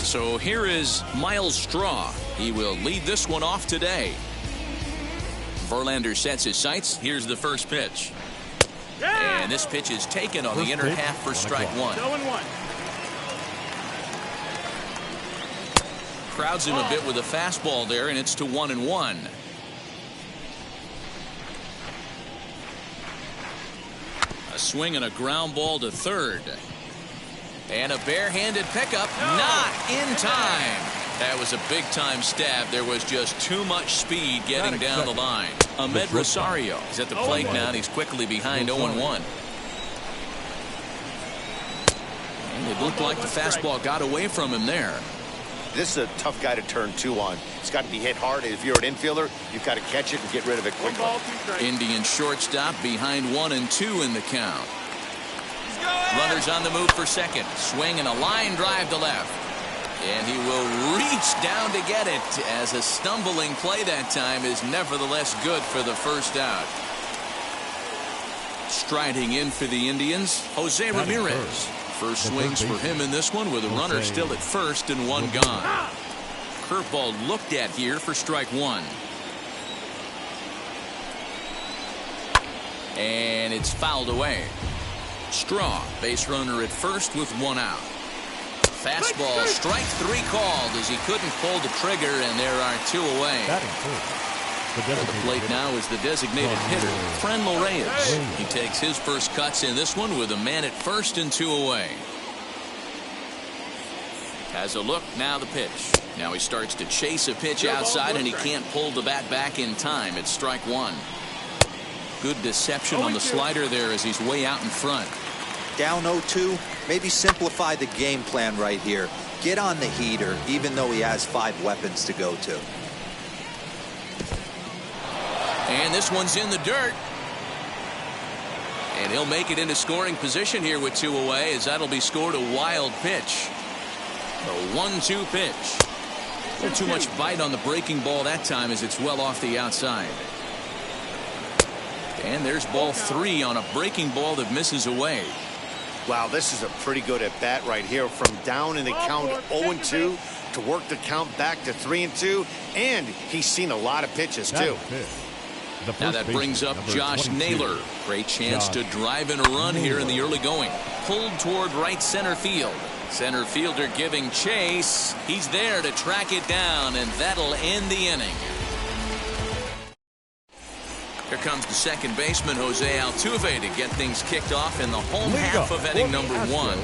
So here is Myles Straw. He will lead this one off today. Verlander sets his sights. Here's the first pitch. And this pitch is taken on the inner half for strike one. 0-1. Crowds him a bit with a fastball there, and it's to 1-1. A swing and a ground ball to third. And a barehanded pickup, not in time. That was a big-time stab. There was just too much speed getting down the line. Amed Rosario is at the plate now, and he's quickly behind 0-1. And it looked like the fastball got away from him there. This is a tough guy to turn two on. It's got to be hit hard. If you're an infielder, you've got to catch it and get rid of it quickly. Indian shortstop behind 1-2 in the count. Runners on the move for second. Swing and a line drive to left. And he will reach down to get it, as a stumbling play that time is nevertheless good for the first out. Striding in for the Indians, Jose Ramirez. First swings for him in this one, with a runner still at first and one gone. Curveball looked at here for strike one. And it's fouled away. Straw, base runner at first with one out. Fastball, strike three called, as he couldn't pull the trigger, and there are two away. For the plate now is the designated hitter, Franmil Reyes. He takes his first cuts in this one with a man at first and two away. Has a look, now the pitch. Now he starts to chase a pitch outside, and he can't pull the bat back in time. It's strike one. Good deception on the slider there as he's way out in front. Down 0-2, maybe simplify the game plan right here. Get on the heater, even though he has 5 weapons to go to. And this one's in the dirt. And he'll make it into scoring position here with two away, as that'll be scored a wild pitch. A 1-2 pitch. A little too much bite on the breaking ball that time, as it's well off the outside. And there's ball 3 on a breaking ball that misses away. Wow, this is a pretty good at bat right here. From down in the count 0-2 to work the count back to 3-2. And he's seen a lot of pitches, too. Now that brings up Josh Naylor. Great chance to drive in a run here in the early going. Pulled toward right center field. Center fielder giving chase. He's there to track it down, and that'll end the inning. Here comes the second baseman, Jose Altuve, to get things kicked off in the home half of inning number 1.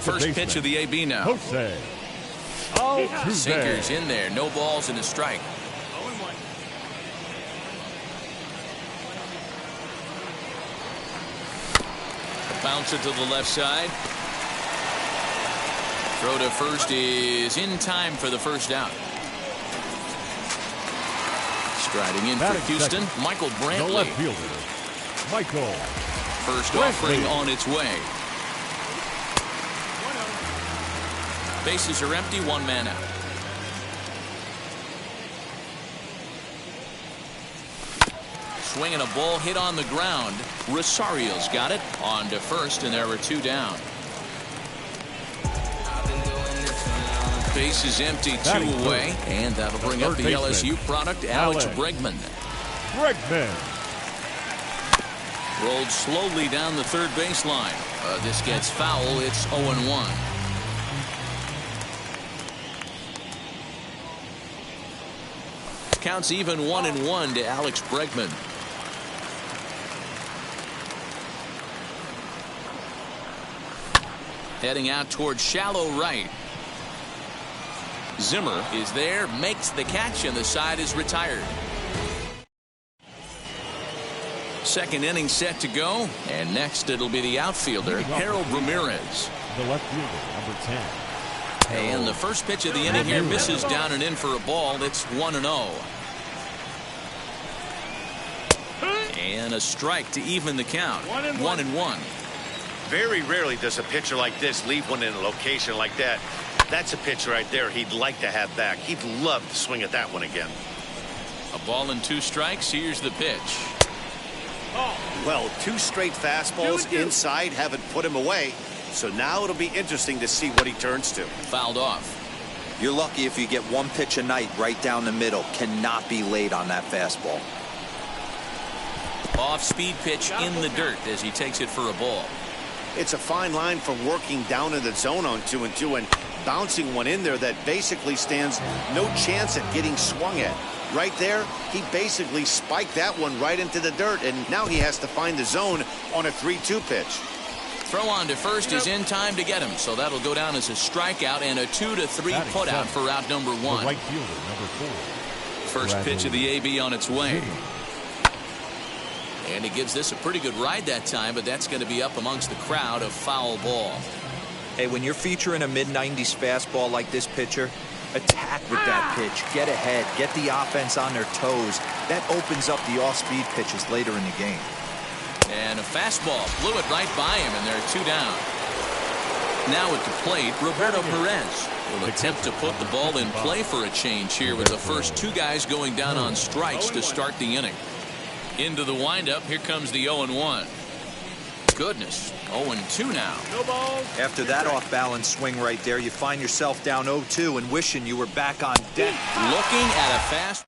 First pitch of the AB now. Jose Altuve. Sinkers in there. No balls and a strike. A bouncer to the left side. Throw to first is in time for the first out. Striding in for Houston, Michael Brantley. The left fielder, Michael. First offering on its way. Bases are empty, one man out. Swinging a ball hit on the ground. Rosario's got it on to first, and there are two down. Base is empty, two away, and that'll bring up the LSU product, Alex Bregman. Rolled slowly down the third baseline. This gets foul. It's 0-1. Counts even 1-1 to Alex Bregman. Heading out toward shallow right. Zimmer is there, makes the catch, and the side is retired. Second inning set to go, and next it'll be the outfielder, Harold Ramirez. The left fielder, number 10. And the first pitch of the inning here misses down and in for a ball. It's 1-0. And a strike to even the count. 1-1. Very rarely does a pitcher like this leave one in a location like that. That's a pitch right there he'd like to have back. He'd love to swing at that one again. A ball and 2 strikes. Here's the pitch. Well, 2 straight fastballs inside haven't put him away. So now it'll be interesting to see what he turns to. Fouled off. You're lucky if you get 1 pitch a night right down the middle. Cannot be late on that fastball. Off-speed pitch in the dirt as he takes it for a ball. It's a fine line from working down in the zone on 2-2 and bouncing one in there that basically stands no chance at getting swung at. Right there, he basically spiked that one right into the dirt, and now he has to find the zone on a 3-2 pitch. Throw on to first is in time to get him, so that'll go down as a strikeout and a 2-3 putout for out number 1. Right fielder, number 4. First pitch of the AB on its way. And he gives this a pretty good ride that time, but that's going to be up amongst the crowd. A foul ball. Hey, when you're featuring a mid-90s fastball like this pitcher, attack with that pitch. Get ahead. Get the offense on their toes. That opens up the off-speed pitches later in the game. And a fastball blew it right by him, and there are 2 down. Now at the plate, Roberto Perez will attempt to put the ball in play for a change here with the first 2 guys going down on strikes to start the inning. Into the windup, here comes the 0-1. Goodness, 0-2 now. After that off-balance swing right there, you find yourself down 0-2 and wishing you were back on deck. Looking at a fast.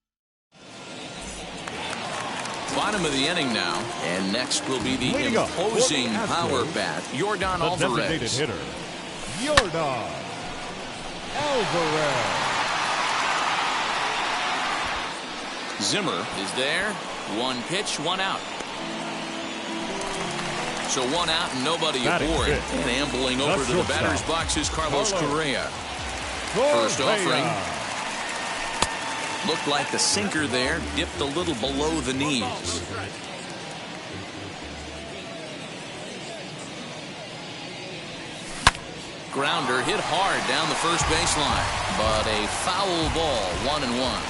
Bottom of the inning now, and next will be the imposing power bat, Yordan Alvarez. Designated hitter, Yordan Alvarez. Zimmer is there. 1 pitch, 1 out. So 1 out and nobody aboard. And ambling over to the batter's box is Carlos Correa. First offering. Looked like the sinker there dipped a little below the knees. Grounder hit hard down the first baseline, but a foul ball, 1-1.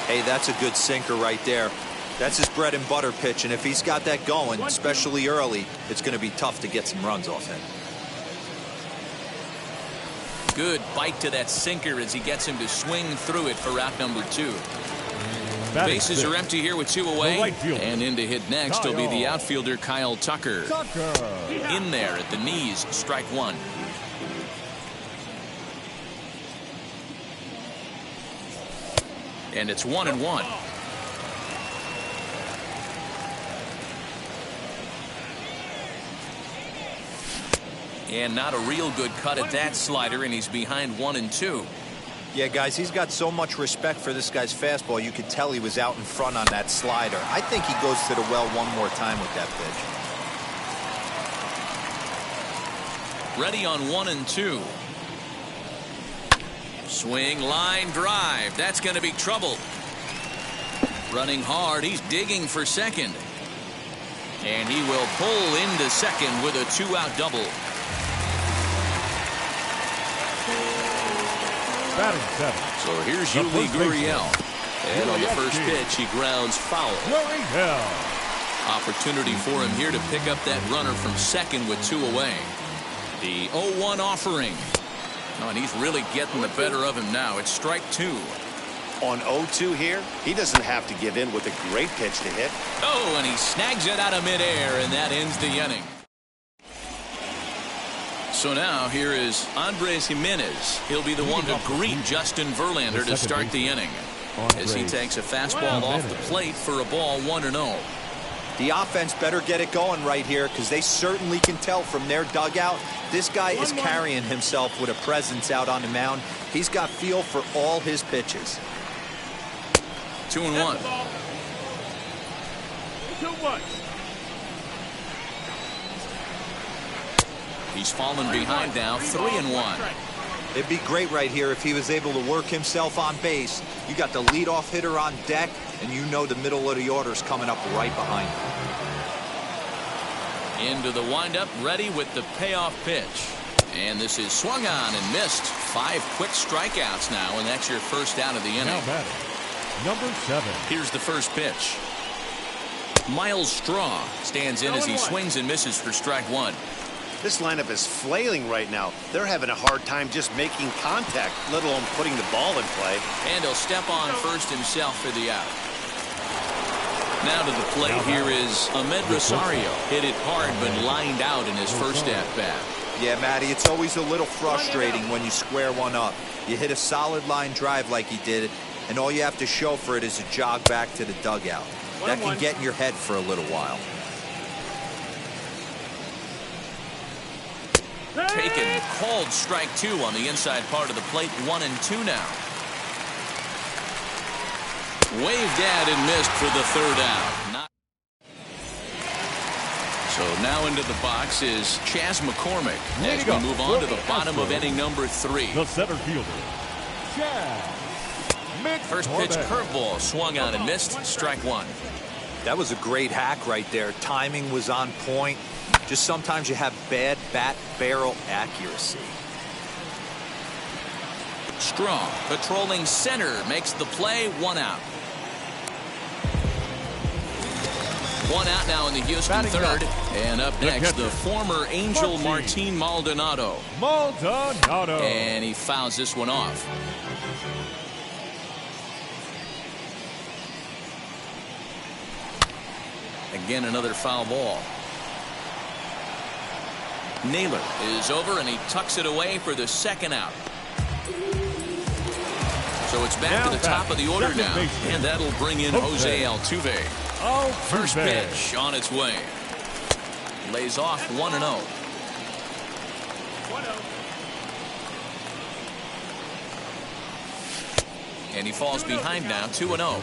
Hey, that's a good sinker right there. That's his bread and butter pitch, and if he's got that going, especially early, it's going to be tough to get some runs off him. Good bite to that sinker as he gets him to swing through it for out number 2. Bases are empty here with 2 away, and in to hit next will be the outfielder Kyle Tucker. In there at the knees, strike 1. And it's 1-1. And not a real good cut at that slider, and he's behind 1-2. Yeah, guys, he's got so much respect for this guy's fastball. You could tell he was out in front on that slider. I think he goes to the well one more time with that pitch. Ready on 1-2. Swing, line drive. That's going to be trouble. Running hard. He's digging for second. And he will pull into second with a 2-out double. Batting 7. So here's Yuli Gurriel. And on the first pitch, he grounds foul. Opportunity for him here to pick up that runner from second with 2 away. The 0-1 offering. Oh, and he's really getting the better of him now. It's strike 2. On 0-2 here, he doesn't have to give in with a great pitch to hit. Oh, and he snags it out of midair, and that ends the inning. So now here is Andres Gimenez. He'll be the one to greet Justin Verlander to start the inning as he takes a fastball off the plate for a ball, 1-0. The offense better get it going right here because they certainly can tell from their dugout this guy is carrying himself with a presence out on the mound. He's got feel for all his pitches. 2-1. 2-1. He's fallen behind now, 3-1. It'd be great right here if he was able to work himself on base. You got the leadoff hitter on deck, and you know the middle of the order's coming up right behind him. Into the windup, ready with the payoff pitch. And this is swung on and missed. 5 quick strikeouts now, and that's your first out of the inning. Now batting, number 7. Here's the first pitch. Miles Straw stands in as he swings and misses for strike 1. This lineup is flailing right now. They're having a hard time just making contact, let alone putting the ball in play. And he'll step on first himself for the out. Now to the plate here is Ahmed Rosario. Hit it hard but lined out in his first at-bat. Yeah, Matty, it's always a little frustrating when you square one up. You hit a solid line drive like he did, and all you have to show for it is a jog back to the dugout. That can get in your head for a little while. Taken, called strike 2 on the inside part of the plate. 1-2 now. Waved at and missed for the third out. So now into the box is Chas McCormick as we move on to the bottom of inning number 3. The center fielder, Chas McCormick. First pitch curveball swung on and missed. Strike 1. That was a great hack right there. Timing was on point. Just sometimes you have bad bat barrel accuracy. Strong patrolling center makes the play. 1 out. 1 out now in the Houston third. And up next, the former Angel Martin Maldonado. And he fouls this one off. Again, another foul ball. Naylor is over, and he tucks it away for the second out. So it's back to the top of the order now, and that'll bring in Jose Altuve. First pitch on its way. Lays off 1-0. And he falls behind now, 2-0.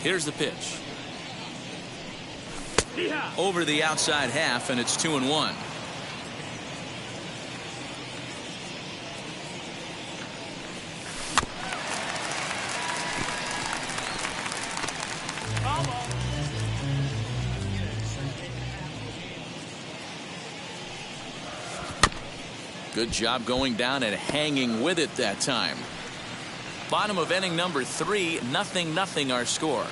Here's the pitch. Over the outside half, and it's 2-1. Good job going down and hanging with it that time. Bottom of inning number 3, 0-0 our score.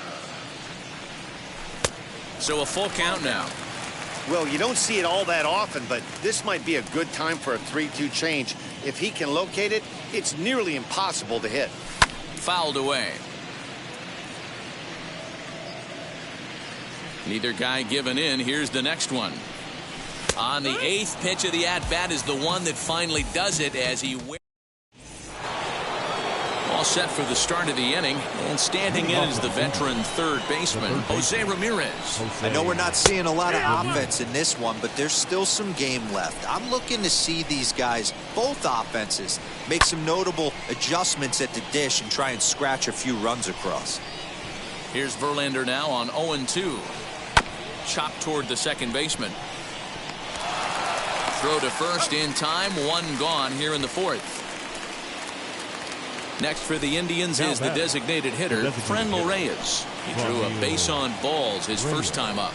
So a full count now. Well, you don't see it all that often, but this might be a good time for a 3-2 change. If he can locate it, it's nearly impossible to hit. Fouled away. Neither guy giving in. Here's the next one. On the 8th pitch of the at-bat is the one that finally does it as he... All set for the start of the inning, and standing in is the veteran third baseman, Jose Ramirez. I know we're not seeing a lot of offense in this one, but there's still some game left. I'm looking to see these guys, both offenses, make some notable adjustments at the dish and try and scratch a few runs across. Here's Verlander now on 0-2. Chopped toward the second baseman. Throw to first in time, 1 gone here in the 4th. Next for the Indians is the designated hitter, Franmil Reyes. He drew a base on balls his first time up.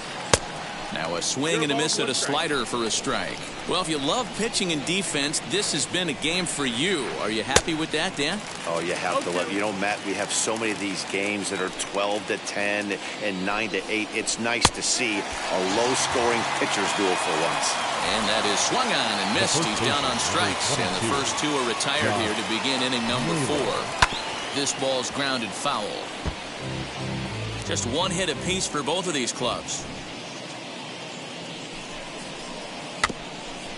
Now a swing and a miss at a slider for a strike. Well, if you love pitching and defense, this has been a game for you. Are you happy with that, Dan? Oh, you have to love. You know, Matt, we have so many of these games that are 12-10 and 9-8. It's nice to see a low-scoring pitcher's duel for once. And that is swung on and missed. He's down on strikes, and the first 2 are retired here to begin inning number 4. This ball's grounded foul. Just 1 hit apiece for both of these clubs.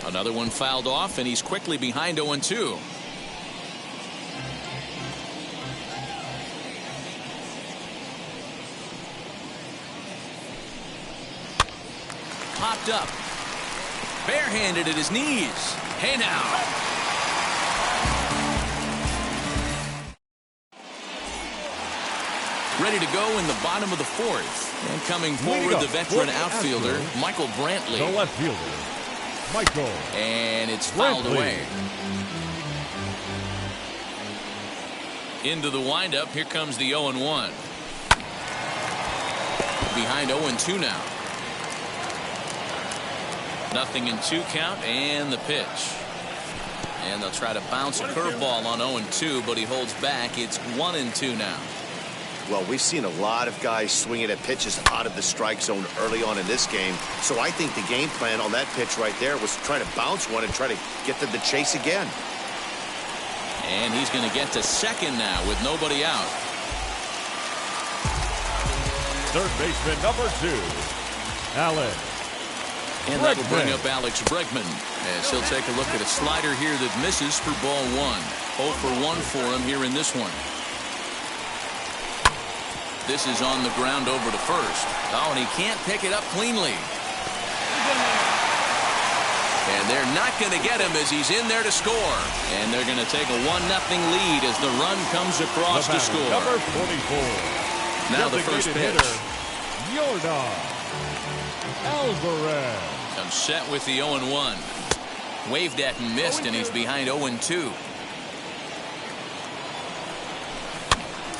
Another one fouled off, and he's quickly behind 0-2. Popped up. Barehanded at his knees. Hey now. Ready to go in the bottom of the 4th. And coming forward, the veteran outfielder, Michael Brantley. The left fielder, Michael. And it's fouled away. Into the windup. Here comes the 0-1. Behind 0-2 now. 0-2 count, and the pitch. And they'll try to bounce a curveball on 0-2, but he holds back. It's 1-2 now. Well, we've seen a lot of guys swinging at pitches out of the strike zone early on in this game. So I think the game plan on that pitch right there was try to bounce one and try to get them to chase again. And he's going to get to second now with nobody out. Third baseman number 2, Alex. And that'll bring up Alex Bregman as he'll take a look at a slider here that misses for ball 1. 0 for 1 for him here in this one. This is on the ground over to first. Oh, and he can't pick it up cleanly. And they're not going to get him as he's in there to score. And they're going to take a 1-0 lead as the run comes across to score. Number 44. Now the first pitch. Yordan Alvarez. Comes set with the 0-1. Waved at and missed, and he's behind 0-2.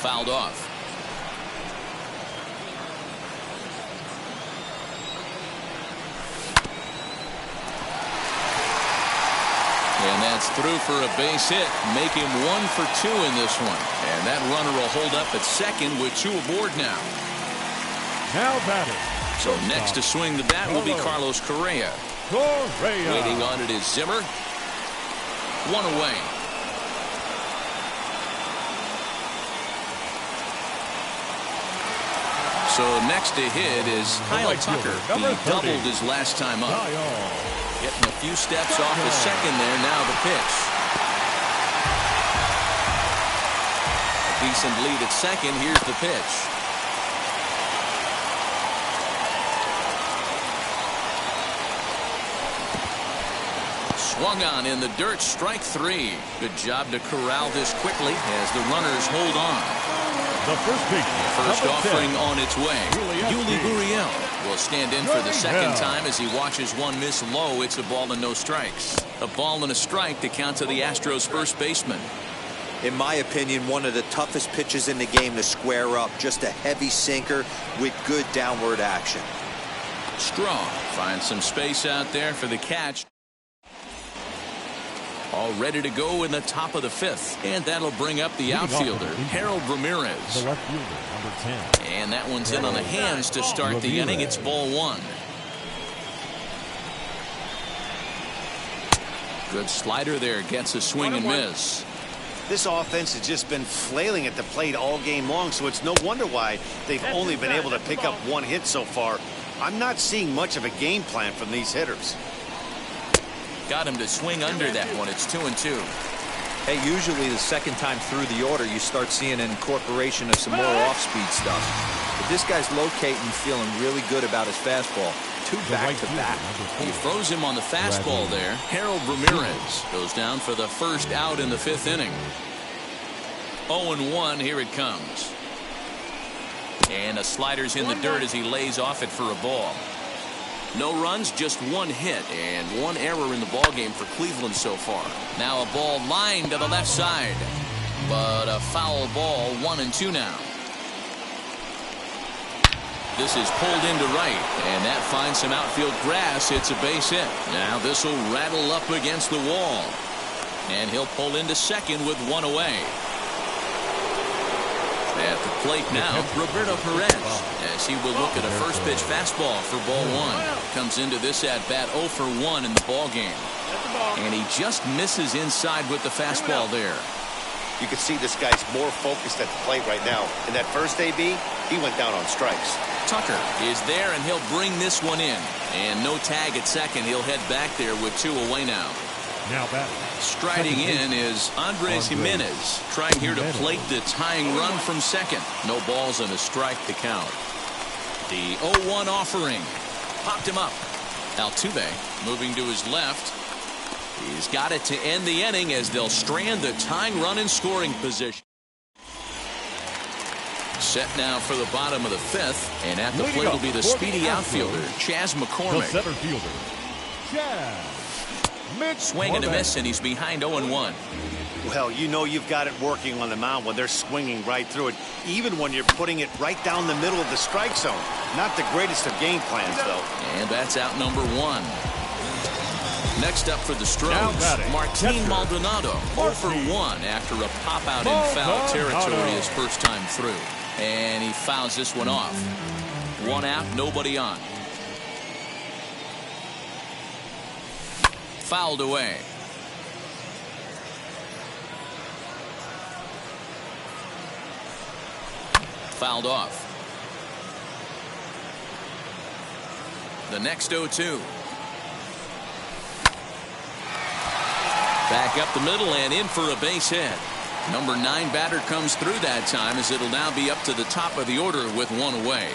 Fouled off. And that's through for a base hit. Make him 1 for 2 in this one. And that runner will hold up at second with 2 aboard now. Now batting. So next to swing the bat will be Carlos Correa. Waiting on it is Zimmer. 1 away. So next to hit is Kyle Tucker. He doubled his last time up. Getting a few steps off the second there. Now the pitch. A decent lead at second. Here's the pitch. Swung on in the dirt. Strike 3. Good job to corral this quickly as the runners hold on. The first offering on its way. Yuli Gurriel will stand in for the second time as he watches one miss low. It's a ball and no strikes. A ball and a strike to count to the Astros first baseman. In my opinion, one of the toughest pitches in the game to square up. Just a heavy sinker with good downward action. Strong finds some space out there for the catch. All ready to go in the top of the 5th. And that'll bring up the outfielder, Harold Ramirez. The left fielder, number 10. And that one's in on the hands to start the inning. It's ball 1. Good slider there. Gets a swing and miss. This offense has just been flailing at the plate all game long, so it's no wonder why they've only been able to pick up 1 hit so far. I'm not seeing much of a game plan from these hitters. Got him to swing under that one. It's 2-2. Hey, usually the second time through the order, you start seeing an incorporation of some more off-speed stuff. But this guy's locating, feeling really good about his fastball. 2 back-to-back. He froze him on the fastball there. Harold Ramirez goes down for the first out in the 5th inning. 0-1. Here it comes. And a slider's in the dirt as he lays off it for a ball. No runs, just 1 hit, and 1 error in the ballgame for Cleveland so far. Now a ball lined to the left side, but a foul ball. 1-2 now. This is pulled into right, and that finds some outfield grass. It's a base hit. Now this will rattle up against the wall, and he'll pull into second with 1 away. At the plate now, Roberto Perez, as he will look at a first pitch fastball for ball 1. Comes into this at bat 0 for 1 in the ball game. And he just misses inside with the fastball there. You can see this guy's more focused at the plate right now. In that first AB, he went down on strikes. Tucker is there, and he'll bring this one in. And no tag at second. He'll head back there with 2 away now. Now batting. Striding in is Andres Gimenez, trying here to plate the tying run from second. No balls and a strike to count. The 0-1 offering popped him up. Altuve moving to his left. He's got it to end the inning as they'll strand the tying run in scoring position. Set now for the bottom of the 5th, and at the plate will be the speedy outfielder, Chas McCormick. The center fielder, Chas. Swing and a miss, and he's behind 0-1. Well, you know you've got it working on the mound when they're swinging right through it, even when you're putting it right down the middle of the strike zone. Not the greatest of game plans, though. And that's out number 1. Next up for the Stros, Martin catcher, Maldonado, 0 for 1 after a pop-out in foul territory his first time through. And he fouls this one off. 1 out, nobody on. Fouled away. Fouled off. The next 0-2. Back up the middle and in for a base hit. Number 9 batter comes through that time, as it'll now be up to the top of the order with 1 away.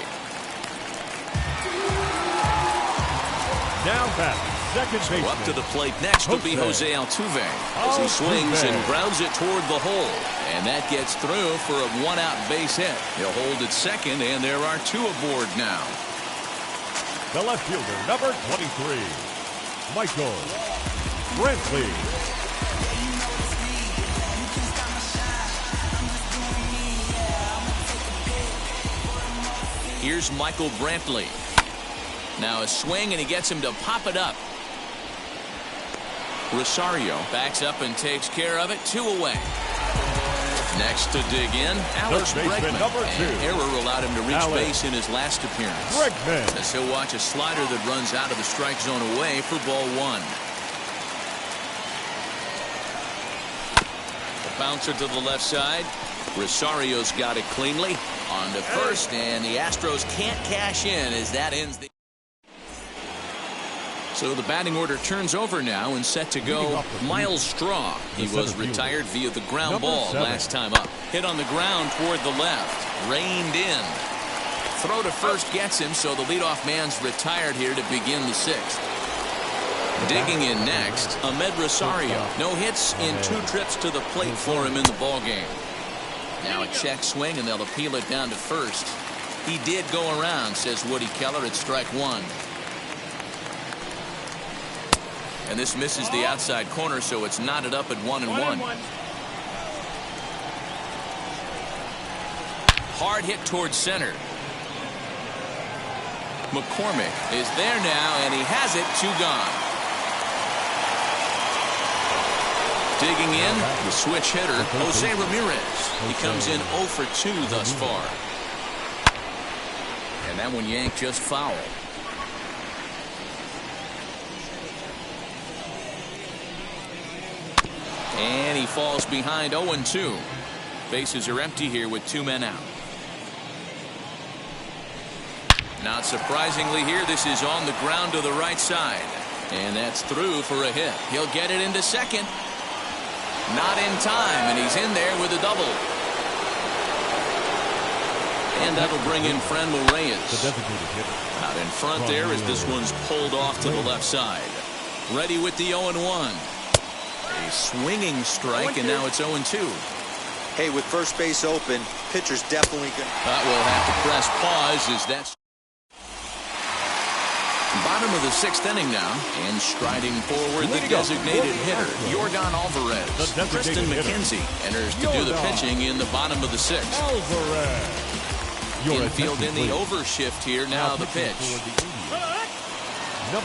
Now batting, second baseman. Up to the plate next will be Jose Altuve as he swings and grounds it toward the hole. And that gets through for a 1-out base hit. He'll hold at second, and there are 2 aboard now. The left fielder, number 23, Michael Brantley. Here's Michael Brantley. Now a swing, and he gets him to pop it up. Rosario backs up and takes care of it. 2 away. Next to dig in, Alex Bregman. Number 2. An error allowed him to reach base in his last appearance. Bregman. As he'll watch a slider that runs out of the strike zone away for ball 1. The bouncer to the left side. Rosario's got it cleanly. On to first, and the Astros can't cash in as that ends the... So the batting order turns over now and set to go Miles Straw. He was retired via the ground ball last time up. Hit on the ground toward the left. Reined in. Throw to first gets him, so the leadoff man's retired here to begin the 6th. Digging in next, Ahmed Rosario. No hits in 2 trips to the plate for him in the ballgame. Now a check swing, and they'll appeal it down to first. He did go around, says Woody Keller, at strike 1. And this misses the outside corner, so it's knotted up at 1-1. Hard hit towards center. McCormick is there now, and he has it. 2 gone. Digging in, the switch hitter, Jose Ramirez. He comes in 0 for 2 thus far. And that one yanked just foul. And he falls behind 0-2. Bases are empty here with 2 men out. Not surprisingly here, this is on the ground to the right side. And that's through for a hit. He'll get it into second. Not in time, and he's in there with a double. And that'll bring in Franmil Reyes. Out in front there as this one's pulled off to the left side. Ready with the 0-1. A swinging strike, and now it's 0-2. Hey, with first base open, pitcher's definitely going to... We'll have to press pause as that's... Bottom of the 6th inning now, and striding forward the designated hitter, Yordan Alvarez. Tristan McKenzie enters to do the pitching in the bottom of the 6th. Infield in the overshift here, now the pitch.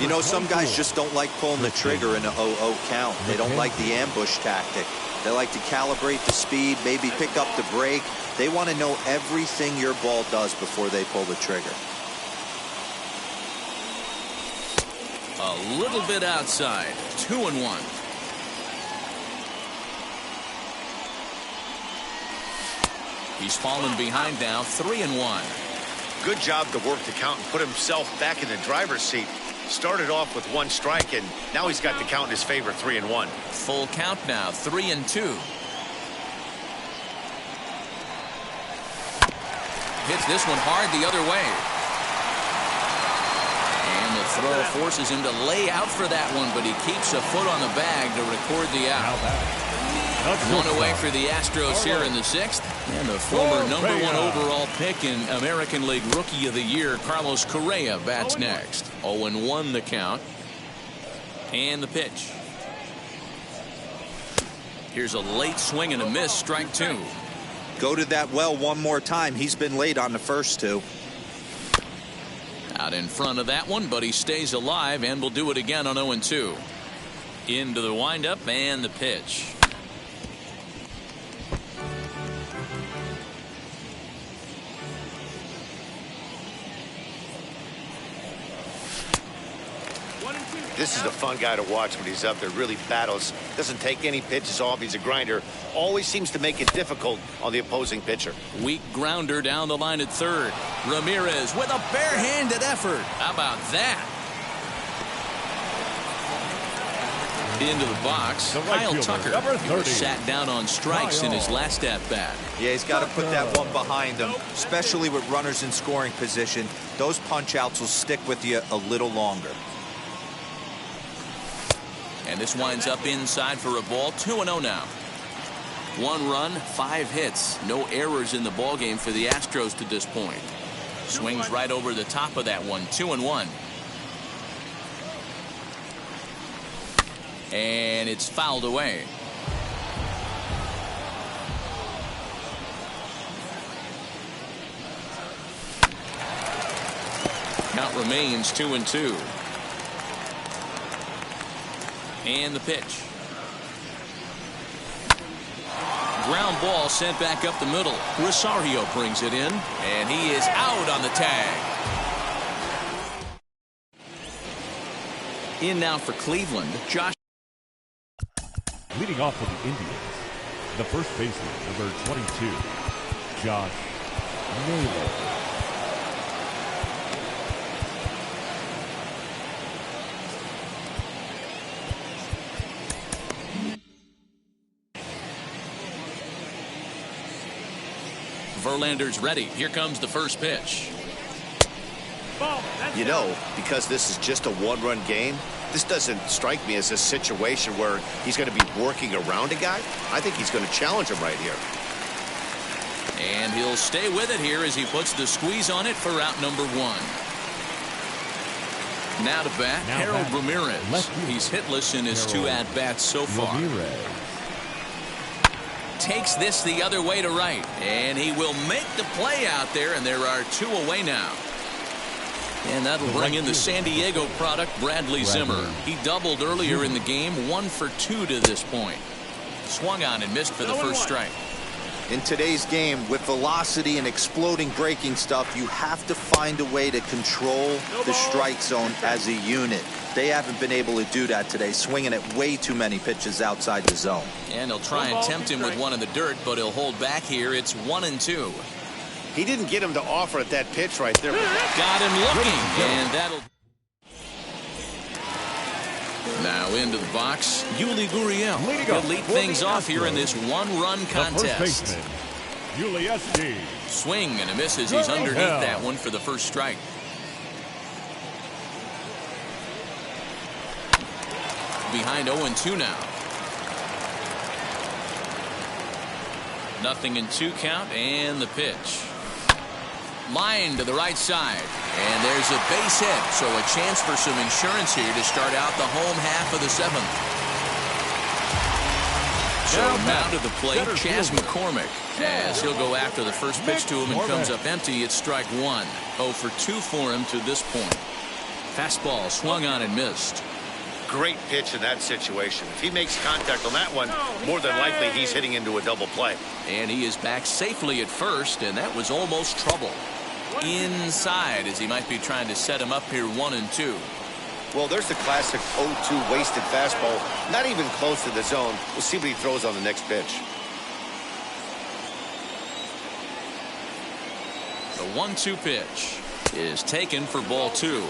You know, some guys just don't like pulling the trigger in a 0-0 count. They don't like the ambush tactic. They like to calibrate the speed, maybe pick up the break. They want to know everything your ball does before they pull the trigger. A little bit outside. 2-1. He's fallen behind now. 3-1. Good job to work the count and put himself back in the driver's seat. Started off with 1 strike, and now he's got the count in his favor. 3-1. Full count now. 3-2. Hits this one hard the other way. And the throw forces him to lay out for that one, but he keeps a foot on the bag to record the out. 1 away for the Astros here in the 6th. And the former #1 overall pick in American League Rookie of the Year, Carlos Correa, bats next. 0-1 the count. And the pitch. Here's a late swing and a miss. Strike 2. Go to that well one more time. He's been late on the first 2. Out in front of that one, but he stays alive and will do it again on 0-2. Into the windup and the pitch. This is a fun guy to watch when he's up there. Really battles. Doesn't take any pitches off. He's a grinder. Always seems to make it difficult on the opposing pitcher. Weak grounder down the line at third. Ramirez with a barehanded effort. How about that? Into the box. Kyle Tucker sat down on strikes in his last at-bat. Yeah, he's got to put that one behind him, especially with runners in scoring position. Those punch-outs will stick with you a little longer. And this winds up inside for a ball. 2-0 now. 1 run, 5 hits. No errors in the ballgame for the Astros to this point. Swings right over the top of that one. 2-1. And it's fouled away. Count remains 2-2. And the pitch. Ground ball sent back up the middle. Rosario brings it in, and he is out on the tag. In now for Cleveland, Josh. Leading off for the Indians, the first baseman, number 22, Josh Naylor. Verlander's ready. Here comes the first pitch. You know, because this is just a one-run game, this doesn't strike me as a situation where he's going to be working around a guy. I think he's going to challenge him right here. And he'll stay with it here as he puts the squeeze on it for out number 1. Now to bat, Harold Ramirez. He's hitless in his 2 at-bats so far. Takes this the other way to right, and he will make the play out there, and there are 2 away now. And that'll bring in the San Diego product, Bradley Zimmer. He doubled earlier in the game, 1 for 2 to this point. Swung on and missed for the first strike. In today's game, with velocity and exploding breaking stuff, you have to find a way to control the strike zone as a unit. They haven't been able to do that today, swinging at way too many pitches outside the zone. And he'll try and tempt him with one in the dirt, but he'll hold back here. It's 1-2. He didn't get him to offer at that pitch right there. Got him looking, and that'll... Now into the box, Yuli Gurriel. He'll lead things off here in this 1-run contest. Yuli Swing and a miss as he's underneath that one for the first strike. Behind 0-2 now. 0-2 count, and the pitch. Line to the right side, and there's a base hit, so a chance for some insurance here to start out the home half of the 7th. So now to the plate, Chas McCormick, as he'll go after the first pitch to him and comes up empty. It's strike 1. 0 for 2 for him to this point. Fastball swung on and missed. Great pitch in that situation. If he makes contact on that one, more than likely he's hitting into a double play. And he is back safely at first, and that was almost trouble. Inside, as he might be trying to set him up here 1-2. Well, there's the classic 0-2 wasted fastball. Not even close to the zone. We'll see what he throws on the next pitch. The 1-2 pitch is taken for ball 2.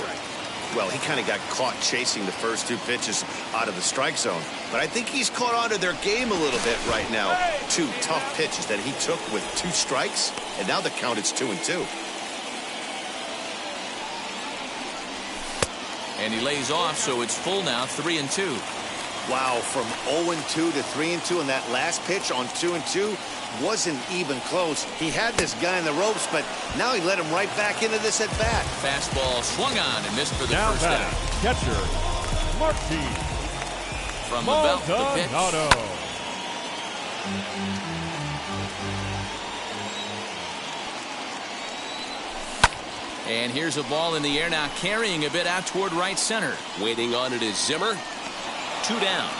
Well, he kind of got caught chasing the first 2 pitches out of the strike zone. But I think he's caught on to their game a little bit right now. 2 tough pitches that he took with 2 strikes, and now the count is 2-2. And he lays off, so it's full now, 3-2. Wow, from 0-2 to 3-2, and that last pitch on 2-2 wasn't even close. He had this guy in the ropes, but now he let him right back into this at bat. Fastball swung on and missed for the first out. Catcher Marky. From the belt, the pitch. And here's a ball in the air now, carrying a bit out toward right center. Waiting on it is Zimmer. 2 down.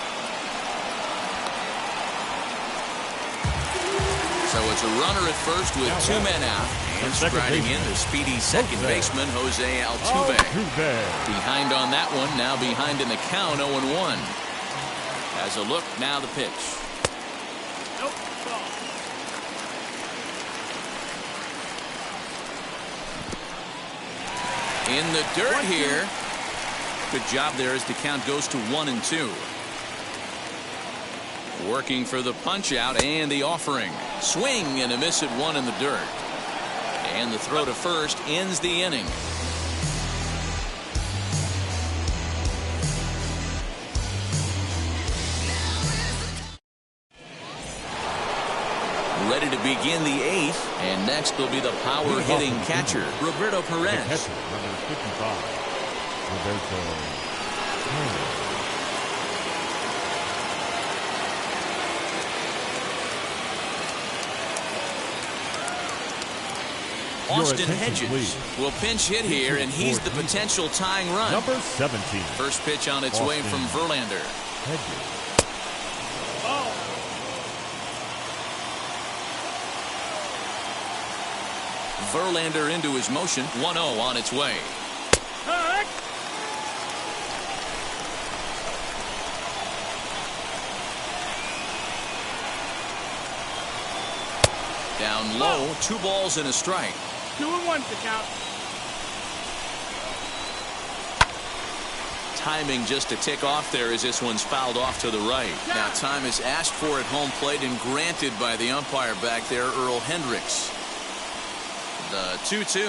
So it's a runner at first with 2 men out. And striding in the speedy second baseman, Jose Altuve. Behind on that one, now behind in the count, 0-1. As a look, now the pitch. In the dirt here. Good job there as the count goes to 1-2. Working for the punch out and the offering. Swing and a miss at 1 in the dirt. And the throw to first ends the inning. Ready to begin the 8th. And next will be the power hitting catcher, Roberto Perez. Catcher, number 55. Roberto Perez. Austin Hedges will pinch hit here, and he's the potential tying run. Number 17. First pitch on its way from Verlander. Hedges. Verlander into his motion. 1-0 on its way. Down low, 2 balls and a strike. 2-1 to count. Timing just to tick off there as this one's fouled off to the right. Now time is asked for at home plate and granted by the umpire back there, Earl Hendricks. The 2-2.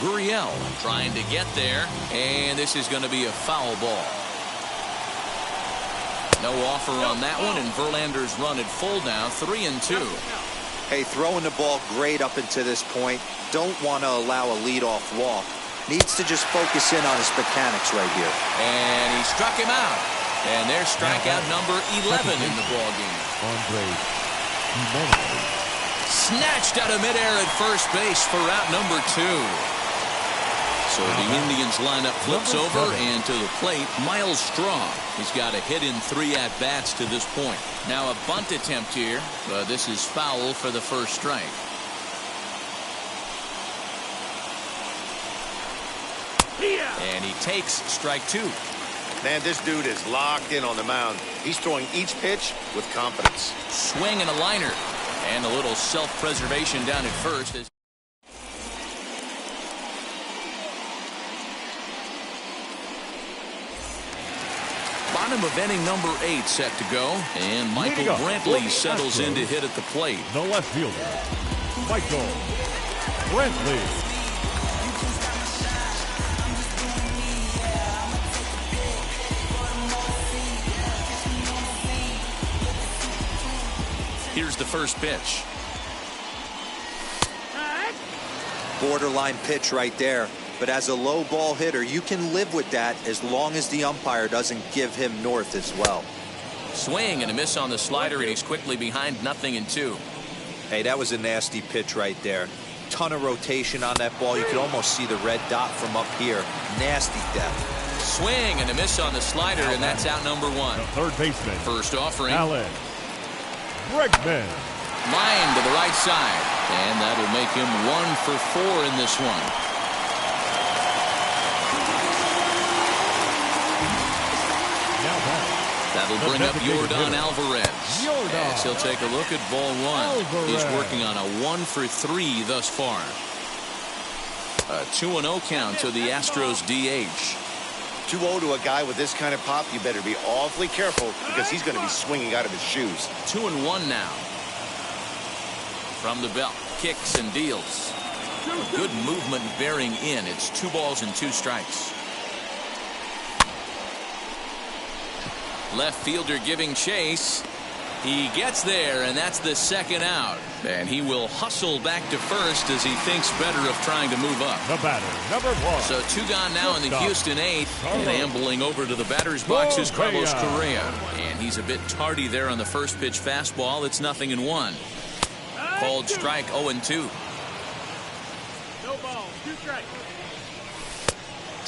Gurriel trying to get there, and this is going to be a foul ball. No offer on that one, and Verlander's run at full now, 3-2. Hey, throwing the ball great up until this point. Don't want to allow a leadoff walk. Needs to just focus in on his mechanics right here. And he struck him out. And there's strikeout number 11 in the ballgame. Andre Gimenez. Snatched out of midair at first base for out number 2. So the Indians lineup flips over, and to the plate, Miles Straw. He's got a hit in 3 at-bats to this point. Now a bunt attempt here, but this is foul for the first strike. And he takes strike 2. Man, this dude is locked in on the mound. He's throwing each pitch with confidence. Swing and a liner. And a little self-preservation down at first. Bottom of inning number 8 set to go. And Michael Brantley settles in to hit at the plate. No left fielder. Michael Brantley. Here's the first pitch. Borderline pitch right there. But as a low ball hitter, you can live with that as long as the umpire doesn't give him north as well. Swing and a miss on the slider, and he's quickly behind 0-2. Hey, that was a nasty pitch right there. Ton of rotation on that ball. You could almost see the red dot from up here. Nasty depth. Swing and a miss on the slider, and that's out number 1. The third baseman. First offering. Alan Bregman. Line to the right side, and that'll make him 1 for 4 in this one. That'll bring up Yordan Alvarez. As he'll take a look at ball 1. He's working on a 1 for 3 thus far. A 2-0 count to the Astros DH. 2-0 to a guy with this kind of pop, you better be awfully careful because he's going to be swinging out of his shoes. 2-1 now. From the belt, kicks and deals. A good movement bearing in. It's 2 balls and 2 strikes. Left fielder giving chase. He gets there, and that's the second out. And he will hustle back to first as he thinks better of trying to move up. The batter, number 1. So 2 gone now in the Houston 8th. And ambling over to the batter's box is Carlos Correa. And he's a bit tardy there on the first pitch fastball. It's 0-1. Called strike 0-2. No ball, 2 strikes.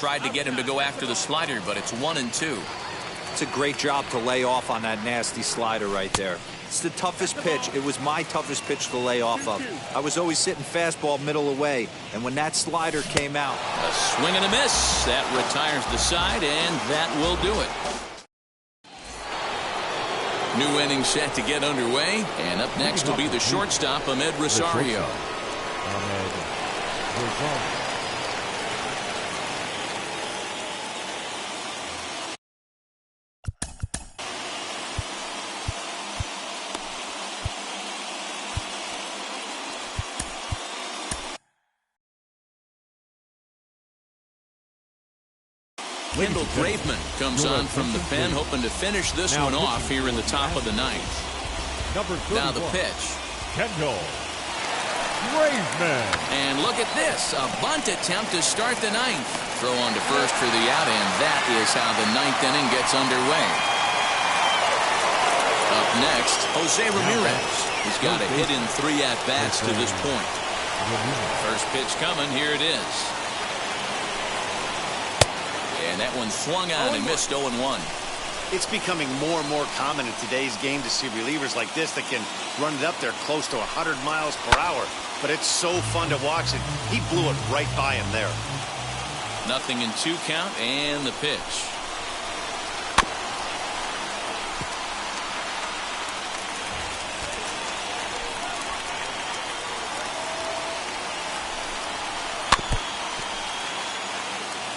tried to get him to go after the slider, but it's 1-2. It's a great job to lay off on that nasty slider right there. It's the toughest pitch. It was my toughest pitch to lay off of. I was always sitting fastball middle away, and when that slider came out... A swing and a miss. That retires the side, and that will do it. New inning set to get underway, and up next will be the shortstop, Amed Rosario. Kendall Graveman comes on from the pen, hoping to finish this one off here in the top of the ninth. Now the pitch. Kendall Graveman. And look at this, a bunt attempt to start the ninth. Throw on to first for the out, and that is how the ninth inning gets underway. Up next, Jose Ramirez. He's got a hit in 3 at-bats to this point. First pitch coming, here it is. And that one swung out and missed 0-1. It's becoming more and more common in today's game to see relievers like this that can run it up there close to 100 miles per hour. But it's so fun to watch it. He blew it right by him there. 0-2 count and the pitch.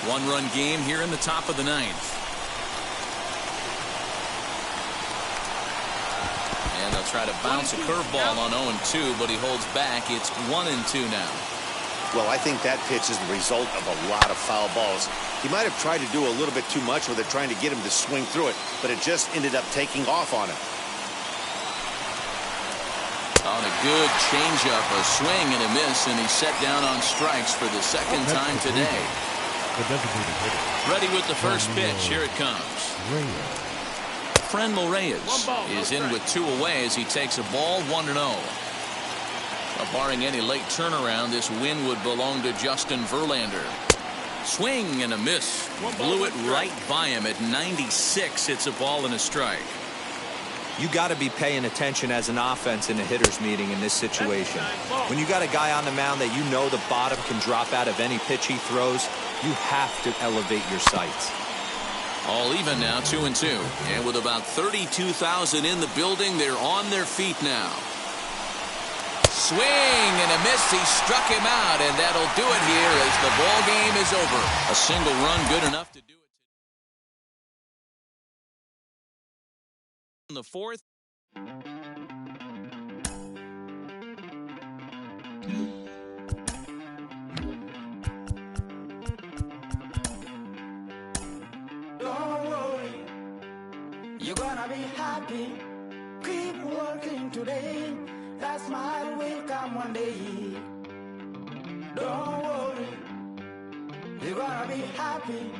One-run game here in the top of the ninth. And they'll try to bounce a curveball on 0-2, but he holds back. It's 1-2 now. Well, I think that pitch is the result of a lot of foul balls. He might have tried to do a little bit too much with it, trying to get him to swing through it, but it just ended up taking off on him. On a good changeup, a swing and a miss, and he's set down on strikes for the second time today. Ready with the first pitch. Here it comes. Franmil Reyes is in with 2 away as he takes a ball 1-0. Barring any late turnaround, this win would belong to Justin Verlander. Swing and a miss. Blew it right by him at 96. It's a ball and a strike. You got to be paying attention as an offense in a hitter's meeting in this situation. When you got a guy on the mound that you know the bottom can drop out of any pitch he throws, you have to elevate your sights. All even now, 2-2. And with about 32,000 in the building, they're on their feet now. Swing and a miss. He struck him out, and that'll do it here as the ball game is over. A single run good enough to do it. In the fourth. Don't worry, you're gonna be happy. Keep working today. That smile will come one day. Don't worry, you're gonna be happy.